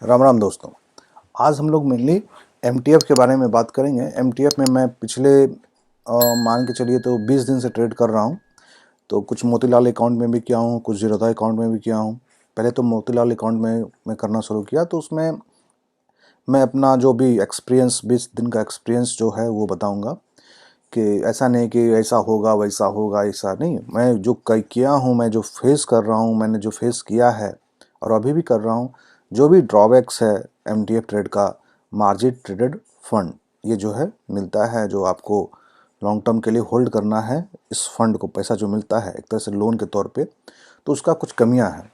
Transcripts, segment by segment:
राम राम दोस्तों। आज हम लोग मेनली एमटीएफ के बारे में बात करेंगे। एमटीएफ में मैं पिछले मान के चलिए तो 20 दिन से ट्रेड कर रहा हूं। तो कुछ मोतीलाल अकाउंट में भी किया हूं, कुछ जीरोधा अकाउंट में भी किया हूं। पहले तो मोतीलाल अकाउंट में मैं करना शुरू किया, तो उसमें मैं अपना जो भी एक्सपीरियंस 20 दिन का एक्सपीरियंस जो है वो बताऊँगा कि ऐसा नहीं कि ऐसा होगा वैसा होगा, ऐसा नहीं। मैं जो किया हूँ, मैं जो फेस कर रहा हूँ, मैंने जो फेस किया है और अभी भी कर रहा हूँ, जो भी ड्रॉबैक्स है एमटीएफ ट्रेड का, मार्जिन ट्रेडेड फंड ये जो है मिलता है, जो आपको लॉन्ग टर्म के लिए होल्ड करना है, इस फंड को पैसा जो मिलता है एक तरह से लोन के तौर पे, तो उसका कुछ कमियां हैं,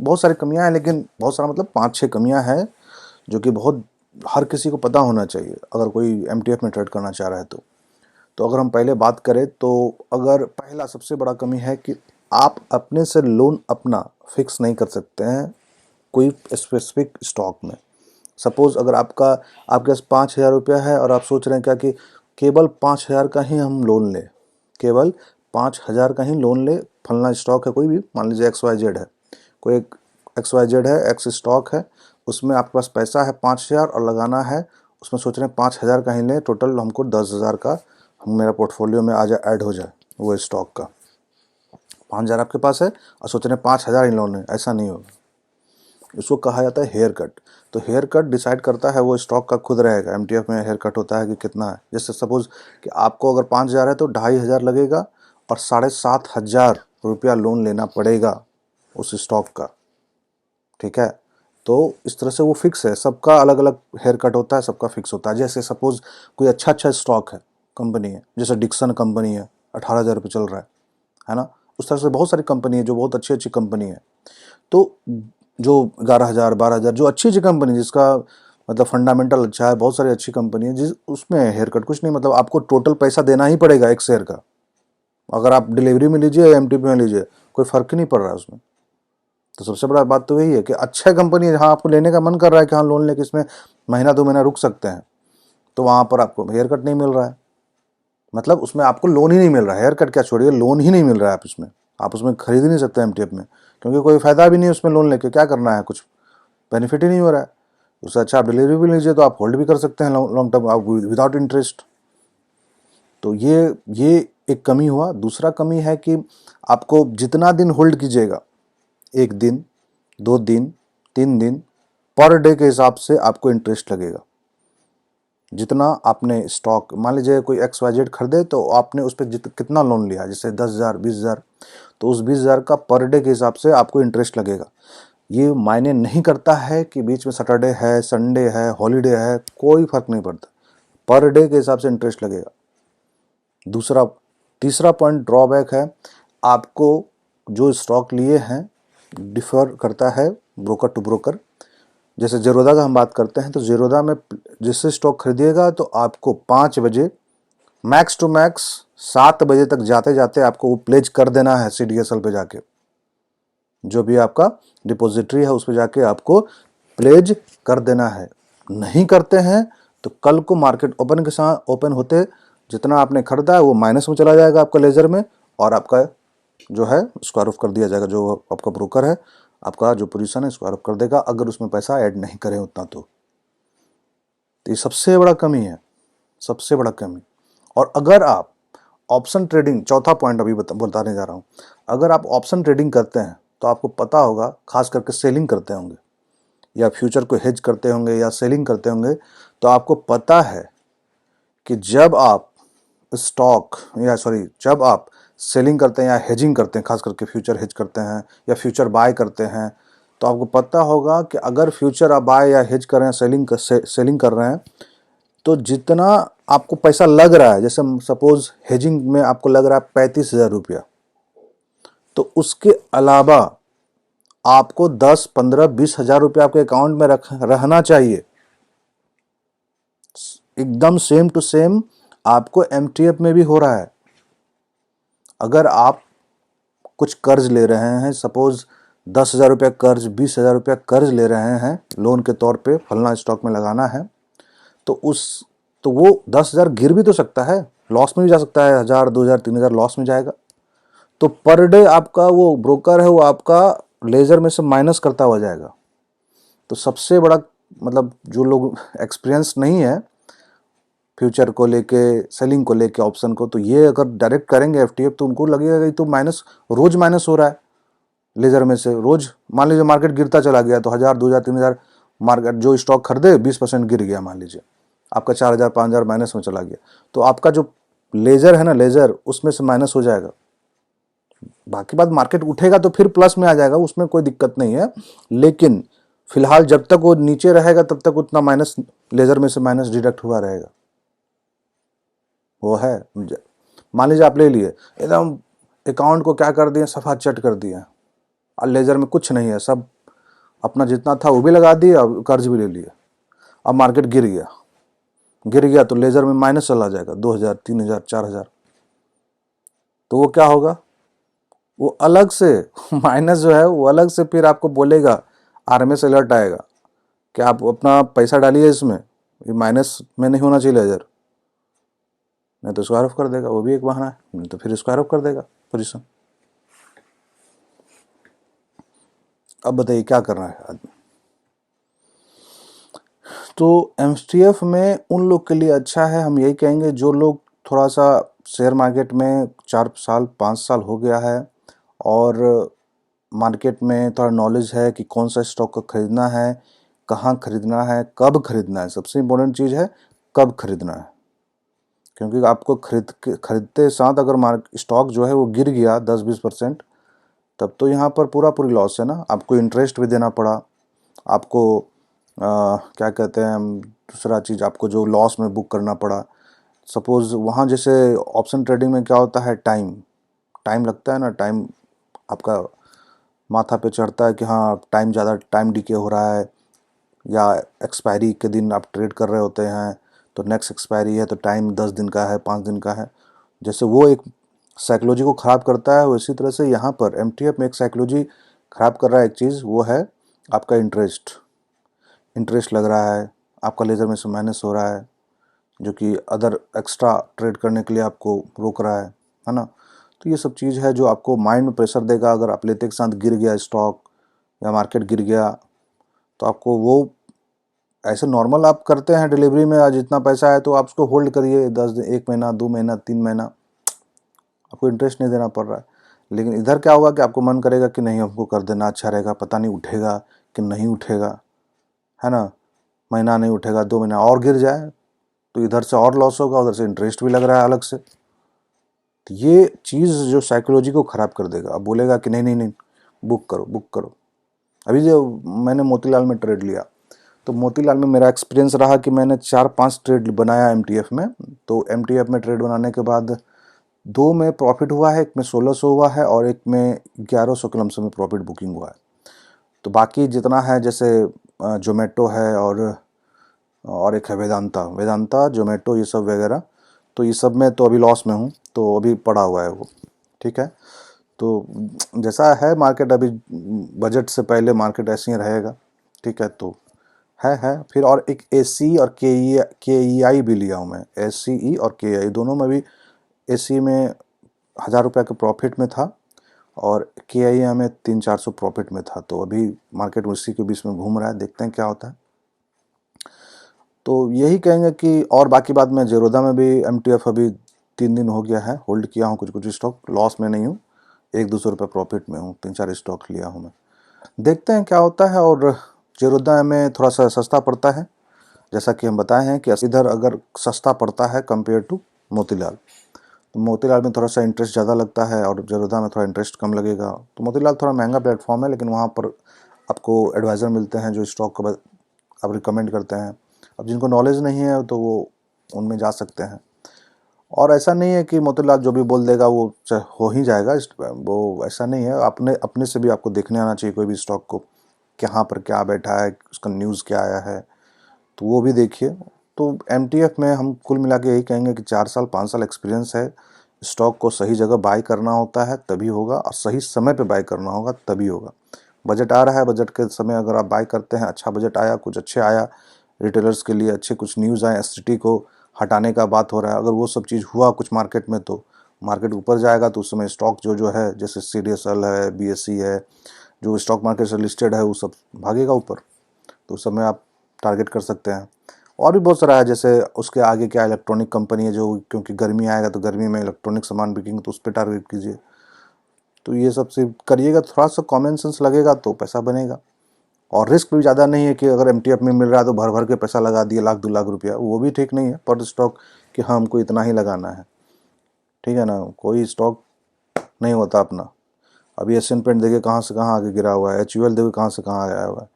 बहुत सारी कमियां हैं, लेकिन बहुत सारा मतलब 5-6 कमियां हैं जो कि बहुत हर किसी को पता होना चाहिए अगर कोई एमटीएफ में ट्रेड करना चाह रहा है तो अगर हम पहले बात करें तो अगर पहला सबसे बड़ा कमी है कि आप अपने से लोन अपना फिक्स नहीं कर सकते हैं कोई स्पेसिफिक स्टॉक में। सपोज अगर आपके पास 5,000 रुपया है और आप सोच रहे हैं क्या कि केवल 5,000 का ही हम लोन लें, केवल 5,000 का ही लोन ले, फलना स्टॉक है कोई भी, मान लीजिए XYZ है, कोई एक XYZ है, एक्स स्टॉक है, उसमें आपके पास पैसा है 5,000 और लगाना है, उसमें सोच रहे हैं 5,000 का ही लें, टोटल हमको 10,000 का हम मेरा पोर्टफोलियो में आ जाए, ऐड हो जाए वो स्टॉक का। 5,000 आपके पास है और सोच रहे हैं 5,000 ही लोन है, ऐसा नहीं होगा। इसको कहा जाता है हेयर कट। तो हेयर कट डिसाइड करता है वो स्टॉक का खुद रहेगा। एमटीएफ में हेयर कट होता है कि कितना है, जैसे सपोज कि आपको अगर 5,000 है तो 2,500 लगेगा और 7,500 रुपया लोन लेना पड़ेगा उस स्टॉक का, ठीक है। तो इस तरह से वो फिक्स है, सबका अलग अलग हेयर कट होता है, सबका फिक्स होता है। जैसे सपोज कोई अच्छा स्टॉक है, कंपनी है, जैसे डिक्सन कंपनी है, 18,000 रुपये चल रहा है ना। उस तरह से बहुत सारी कंपनी है जो बहुत अच्छी कंपनी है। तो जो 11,000 12,000 जो अच्छी कंपनी जिसका मतलब फंडामेंटल अच्छा है, बहुत सारी अच्छी कंपनी है जिस उसमें हेयर कट कुछ नहीं, मतलब आपको टोटल पैसा देना ही पड़ेगा एक शेयर का। अगर आप डिलीवरी में लीजिए या एमटीपी में लीजिए, कोई फर्क ही नहीं पड़ रहा है उसमें। तो सबसे बड़ा बात तो यही है कि अच्छा कंपनी है जहाँ आपको लेने का मन कर रहा है कि हाँ लोन लेके इसमें महीना 2 महीना रुक सकते हैं, तो वहाँ पर आपको हेयर कट नहीं मिल रहा है, मतलब उसमें आपको लोन ही नहीं मिल रहा है। हेयर कट क्या छोड़िए, लोन ही नहीं मिल रहा है आप उसमें खरीद ही नहीं सकते एमटीएफ में, क्योंकि कोई फायदा भी नहीं उसमें लोन लेके, क्या करना है, कुछ बेनिफिट ही नहीं हो रहा है। उससे अच्छा आप डिलीवरी भी लीजिए तो आप होल्ड भी कर सकते हैं लॉन्ग टर्म आप विदाउट इंटरेस्ट। तो ये एक कमी हुआ। दूसरा कमी है कि आपको जितना दिन होल्ड कीजिएगा, 1 दिन 2 दिन 3 दिन, पर डे के हिसाब से आपको इंटरेस्ट लगेगा। जितना आपने स्टॉक, मान लीजिए कोई XYZ खरीदे तो आपने उस पर कितना लोन लिया, जैसे 10,000 20,000, तो उस 20,000 का पर डे के हिसाब से आपको इंटरेस्ट लगेगा। ये मायने नहीं करता है कि बीच में सैटरडे है, संडे है, हॉलीडे है, कोई फर्क नहीं पड़ता, पर डे के हिसाब से इंटरेस्ट लगेगा। दूसरा तीसरा पॉइंट ड्रॉबैक है, आपको जो स्टॉक लिए हैं डिफर करता है ब्रोकर टू ब्रोकर। जैसे जीरोधा का हम बात करते हैं तो जीरोधा में जिससे स्टॉक खरीदिएगा तो आपको 5 बजे मैक्स टू मैक्स 7 बजे तक जाते जाते आपको वो प्लेज कर देना है CDSL पे जाके, जो भी आपका डिपॉजिटरी है उस पर जाके आपको प्लेज कर देना है। नहीं करते हैं तो कल को मार्केट ओपन के साथ ओपन होते जितना आपने खरीदा है वो माइनस में चला जाएगा आपका लेजर में, और आपका जो है स्क्वायर ऑफ कर दिया जाएगा। जो आपका ब्रोकर है आपका जो पोजीशन है स्क्वायर ऑफ कर देगा अगर उसमें पैसा ऐड नहीं करें उतना। तो ये सबसे बड़ा कमी है, सबसे बड़ा कमी। और अगर आप ऑप्शन ट्रेडिंग, चौथा पॉइंट अभी बताने जा रहा हूँ, अगर आप ऑप्शन ट्रेडिंग करते हैं तो आपको पता होगा, खास करके सेलिंग करते होंगे या फ्यूचर को हेज करते होंगे या सेलिंग करते होंगे, तो आपको पता है कि जब आप जब आप सेलिंग करते हैं या हेजिंग करते हैं, खास करके फ्यूचर हेज करते हैं या फ्यूचर बाय करते हैं, तो आपको पता होगा कि अगर फ्यूचर आप बाय या हेज कर रहे हैं, सेलिंग कर रहे हैं, तो जितना आपको पैसा लग रहा है, जैसे सपोज हेजिंग में आपको लग रहा है 35,000 रुपया, तो उसके अलावा आपको 10 15 20,000 रुपया आपके अकाउंट में रहना चाहिए। एकदम सेम टू सेम आपको एमटीएफ में भी हो रहा है। अगर आप कुछ कर्ज ले रहे हैं, सपोज 10,000 रुपया कर्ज, 20,000 रुपया कर्ज ले रहे हैं लोन के तौर पे, फलना स्टॉक में लगाना है, तो वो 10,000 गिर भी तो सकता है, लॉस में भी जा सकता है, 1,000 2,000 3,000 लॉस में जाएगा। तो पर डे आपका वो ब्रोकर है वो आपका लेजर में से माइनस करता हुआ जाएगा। तो सबसे बड़ा मतलब जो लोग एक्सपीरियंस नहीं है फ्यूचर को लेके, सेलिंग को लेके, ऑप्शन को, तो ये अगर डायरेक्ट करेंगे एफटीएफ तो उनको लगेगा कि तो माइनस, रोज माइनस हो रहा है लेजर में से। रोज मान लीजिए मार्केट गिरता चला गया तो 1000, 2000, 3000 मार्केट जो स्टॉक खरीदे 20% गिर गया, मान लीजिए आपका 4000, 5000 माइनस में चला गया, तो आपका जो लेजर है ना, लेजर, उसमें से माइनस हो जाएगा। बाकी बात मार्केट उठेगा तो फिर प्लस में आ जाएगा, उसमें कोई दिक्कत नहीं है, लेकिन फिलहाल जब तक वो नीचे रहेगा तब तक उतना माइनस लेजर में से माइनस डिडक्ट हुआ रहेगा। वो है, मान लीजिए आप ले लिए एकदम अकाउंट को क्या कर दिए, सफा चट कर दिए, और लेजर में कुछ नहीं है, सब अपना जितना था वो भी लगा दिए और कर्ज भी ले लिए। अब मार्केट गिर गया, गिर गया तो लेजर में माइनस चला जाएगा 2000, 3000, 4000, तो वो क्या होगा, वो अलग से माइनस जो है वो अलग से फिर आपको बोलेगा, आरएमएस अलर्ट आएगा कि आप अपना पैसा डालिए इसमें, ये माइनस में नहीं होना चाहिए लेजर, नहीं तो स्क्वायर ऑफ कर देगा, वो भी एक बहाना है, नहीं तो फिर स्क्वायर ऑफ कर देगा पोजीशन। अब बताइए क्या करना है आदमी। तो एमटीएफ में उन लोग के लिए अच्छा है, हम यही कहेंगे जो लोग थोड़ा सा शेयर मार्केट में 4 साल 5 साल हो गया है और मार्केट में थोड़ा नॉलेज है कि कौन सा स्टॉक को खरीदना है, कहाँ खरीदना है, कब खरीदना है। सबसे इम्पोर्टेंट चीज़ है कब खरीदना है, क्योंकि आपको खरीदते साथ अगर स्टॉक जो है वो गिर गया 10-20%, तब तो यहाँ पर पूरी लॉस है ना। आपको इंटरेस्ट भी देना पड़ा, आपको क्या कहते हैं दूसरा चीज़, आपको जो लॉस में बुक करना पड़ा। सपोज़ वहाँ जैसे ऑप्शन ट्रेडिंग में क्या होता है, टाइम लगता है ना, टाइम आपका माथा पे चढ़ता है कि हाँ टाइम ज़्यादा, टाइम डिके हो रहा है, या एक्सपायरी के दिन आप ट्रेड कर रहे होते हैं तो नेक्स्ट एक्सपायरी है तो टाइम 10 दिन का है, 5 दिन का है। जैसे वो एक साइकोलॉजी को ख़राब करता है, उसी तरह से यहाँ पर एमटीएफ में एक साइकोलॉजी ख़राब कर रहा है एक चीज़, वो है आपका इंटरेस्ट लग रहा है, आपका लेजर में से माइनस हो रहा है, जो कि अदर एक्स्ट्रा ट्रेड करने के लिए आपको रोक रहा है ना। तो ये सब चीज़ है जो आपको माइंड में प्रेशर देगा। अगर आप लेते के साथ गिर गया स्टॉक या मार्केट गिर गया तो आपको वो, ऐसे नॉर्मल आप करते हैं डिलीवरी में, आज जितना पैसा है तो आप उसको होल्ड करिए 10 दिन, 1 महीना, 2 महीना, 3 महीना, आपको इंटरेस्ट नहीं देना पड़ रहा है। लेकिन इधर क्या होगा कि आपको मन करेगा कि नहीं हमको कर देना, अच्छा रहेगा, पता नहीं उठेगा कि नहीं उठेगा, है ना, महीना नहीं उठेगा, 2 महीना और गिर जाए तो इधर से और लॉस होगा, उधर से इंटरेस्ट भी लग रहा है अलग से। तो ये चीज़ जो साइकोलॉजी को ख़राब कर देगा। अब बोलेगा कि नहीं नहीं नहीं, बुक करो बुक करो। अभी जो मैंने मोतीलाल में ट्रेड लिया, तो मोतीलाल में मेरा एक्सपीरियंस रहा कि मैंने 4-5 ट्रेड बनाया एमटीएफ में। तो एमटीएफ में ट्रेड बनाने के बाद 2 में प्रॉफिट हुआ है, एक में 1600 हुआ है और एक में 1100 के लमसम में प्रॉफिट बुकिंग हुआ है। तो बाकी जितना है जैसे जोमेटो है और एक है वेदांता, जोमेटो, ये सब वगैरह, तो ये सब में तो अभी लॉस में हूँ, तो अभी पड़ा हुआ है वो, ठीक है। तो जैसा है मार्केट अभी, बजट से पहले मार्केट ऐसे ही रहेगा, ठीक है। तो है फिर, और एक एसी और के ई आई भी लिया हूँ मैं, एससीई और के आई दोनों में भी। एसी में 1000 रुपये के प्रॉफिट में था और के आई में 300-400 प्रॉफिट में था। तो अभी मार्केट उसी के बीच में घूम रहा है, देखते हैं क्या होता है। तो यही कहेंगे कि, और बाकी बात मैं जेरोदा में भी एमटीएफ अभी 3 दिन हो गया है होल्ड किया हूँ, कुछ स्टॉक, लॉस में नहीं हूँ, 1-200 रुपये प्रॉफिट में हूँ, 3-4 स्टॉक लिया हूँ मैं। देखते हैं क्या होता है। और जेरोदा में थोड़ा सा सस्ता पड़ता है, जैसा कि हम बताए हैं कि इधर अगर सस्ता पड़ता है कंपेयर टू मोतीलाल, तो मोतीलाल में थोड़ा सा इंटरेस्ट ज़्यादा लगता है और जेरोदा में थोड़ा इंटरेस्ट कम लगेगा। तो मोतीलाल थोड़ा महंगा प्लेटफॉर्म है, लेकिन वहाँ पर आपको एडवाइज़र मिलते हैं जो स्टॉक को आप रिकमेंड करते हैं। अब जिनको नॉलेज नहीं है तो वो उनमें जा सकते हैं। और ऐसा नहीं है कि मोतीलाल जो भी बोल देगा वो हो ही जाएगा, वो ऐसा नहीं है। अपने से भी आपको देखने आना चाहिए कोई भी स्टॉक को, कहाँ पर क्या बैठा है, उसका न्यूज़ क्या आया है, तो वो भी देखिए। तो एमटीएफ में हम कुल मिला के यही कहेंगे कि 4 साल 5 साल एक्सपीरियंस है। स्टॉक को सही जगह बाय करना होता है तभी होगा, और सही समय पे बाय करना होगा तभी होगा। बजट आ रहा है, बजट के समय अगर आप बाय करते हैं, अच्छा बजट आया, कुछ अच्छे आया, रिटेलर्स के लिए अच्छे कुछ न्यूज़ आए, एसटीटी को हटाने का बात हो रहा है, अगर वो सब चीज़ हुआ कुछ मार्केट में, तो मार्केट ऊपर जाएगा। तो उस समय स्टॉक जो है, जैसे सीडीएसएल है, बीएसई है, जो स्टॉक मार्केट से लिस्टेड है, वो सब भागेगा ऊपर। तो उस समय आप टारगेट कर सकते हैं। और भी बहुत सारा है, जैसे उसके आगे क्या इलेक्ट्रॉनिक कंपनी है जो, क्योंकि गर्मी आएगा तो गर्मी में इलेक्ट्रॉनिक सामान बिकेंगे तो उस पर टारगेट कीजिए। तो ये सब से करिएगा, थोड़ा सा कॉमन सेंस लगेगा तो पैसा बनेगा। और रिस्क भी ज़्यादा नहीं है कि अगर एमटीएफ में मिल रहा है तो भर भर के पैसा लगा दिए, लाख 2 लाख रुपया, वो भी ठीक नहीं है पर स्टॉक कि हाँ हमको इतना ही लगाना है, ठीक है ना। कोई स्टॉक नहीं होता अपना। अभी एशियन पेंट देखिए कहाँ से कहाँ आगे गिरा हुआ है, HUL देखिए कहाँ से कहाँ आया हुआ है,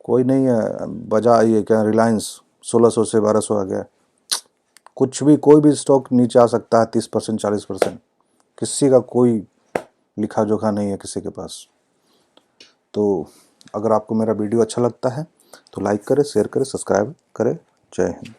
कोई नहीं है। बजा ये क्या रिलायंस 1600 से 1200 आ गया। कुछ भी कोई भी स्टॉक नीचे आ सकता है 30% 40%, किसी का कोई लिखा जोखा नहीं है किसी के पास। तो अगर आपको मेरा वीडियो अच्छा लगता है तो लाइक करें, शेयर करें, सब्सक्राइब करें। जय हिंद।